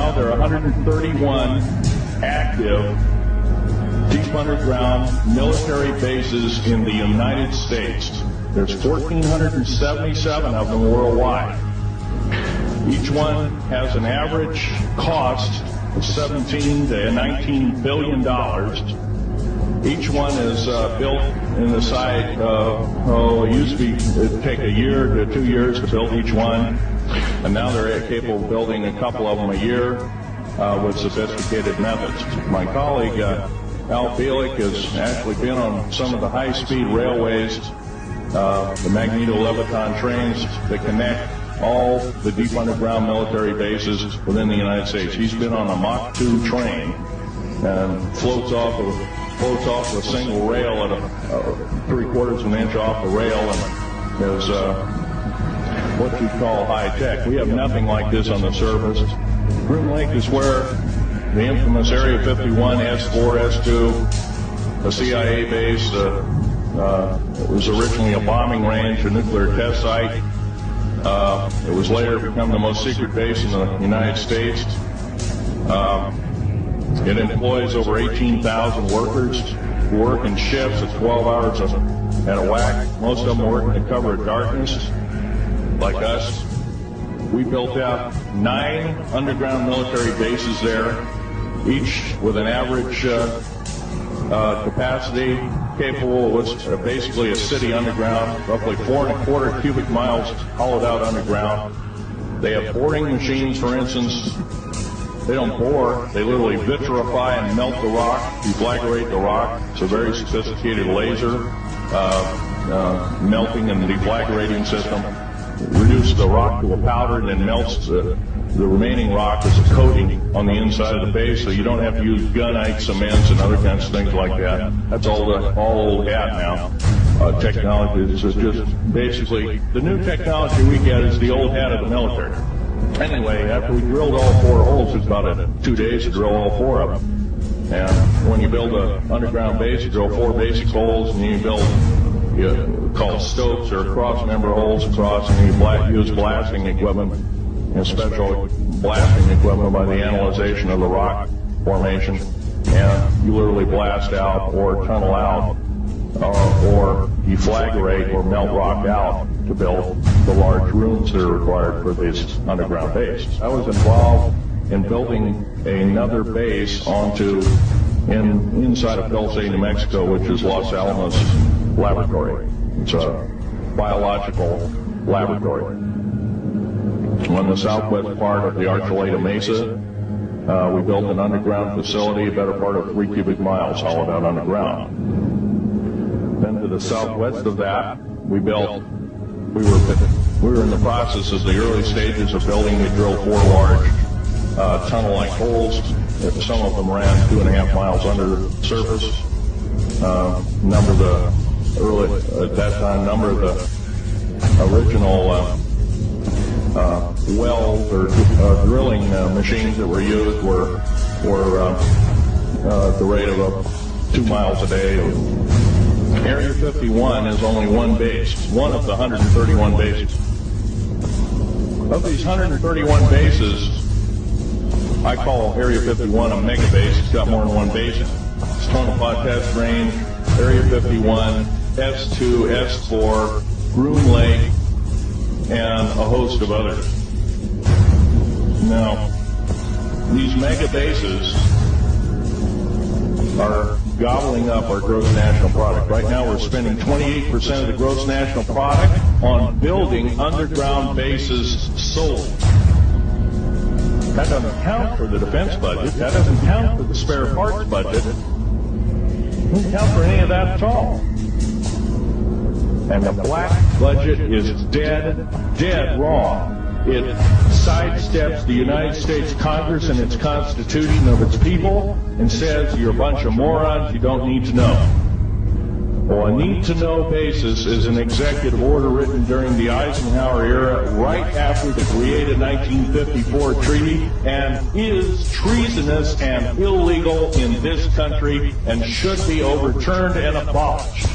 now there are 131 active deep underground military bases in the United States. There's 1,477 of them worldwide. Each one has an average cost of $17 to $19 billion. Each one is built in the site it used to be, it'd take a year to 2 years to build each one, and now they're capable of building a couple of them a year with sophisticated methods. My colleague, Al Bielik, has actually been on some of the high-speed railways, the magneto-leviton trains that connect all the deep underground military bases within the United States. He's been on a Mach 2 train and floats off a single rail at a 3/4 of an inch off the rail, and is what you call high-tech. We have nothing like this on the surface. Groom Lake is where the infamous Area 51, S4, S2, a CIA base, it was originally a bombing range, a nuclear test site. It was later become the most secret base in the United States. It employs over 18,000 workers who work in shifts at 12 hours at a whack. Most of them work in the cover of darkness, like us. We built out 9 underground military bases there, each with an average capacity capable of basically a city underground, roughly 4¼ cubic miles hollowed out underground. They have boring machines, for instance. They don't bore, they literally vitrify and melt the rock, deflagrate the rock. It's a very sophisticated laser melting and deflagrating system. Reduce the rock to a powder and then melts the remaining rock as a coating on the inside of the base, so you don't have to use gunite, cements, and other kinds of things like that. That's all old hat now. Technology is just basically, the new technology we get is the old hat of the military. Anyway, after we drilled all 4 holes, it was about 2 days to drill all 4 of them. And when you build an underground base, you drill 4 basic holes, and you build called stopes or cross-member holes across, and you use blasting equipment and special blasting equipment by the analyzation of the rock formation, and you literally blast out or tunnel out or deflagrate or melt rock out to build the large rooms that are required for this underground base. I was involved in building another base inside of Dulce, New Mexico, which is Los Alamos Laboratory. It's a biological laboratory. On the southwest part of the Archuleta Mesa, we built an underground facility, a better part of 3 cubic miles hollowed out underground. Then to the southwest of that, we were in the process of the early stages of building. We drilled 4 large tunnel-like holes. Some of them ran 2.5 miles under the surface. Number of the original wells or drilling machines that were used were at the rate of 2 miles a day. Area 51 is only one base, one of the 131 bases. Of these 131 bases, I call Area 51 a mega base. It's got more than one base. It's Tonopah Test Range, Area 51, S2, S4, Groom Lake, and a host of others. Now, these mega bases are gobbling up our gross national product. Right now we're spending 28% of the gross national product on building underground bases solely. That doesn't count for the defense budget. That doesn't count for the spare parts budget. It doesn't count for any of that at all. And the black budget is dead wrong. It sidesteps the United States Congress and its Constitution of its people and says you're a bunch of morons, you don't need to know. Well, a need-to-know basis is an executive order written during the Eisenhower era, right after the created 1954 treaty, and is treasonous and illegal in this country and should be overturned and abolished.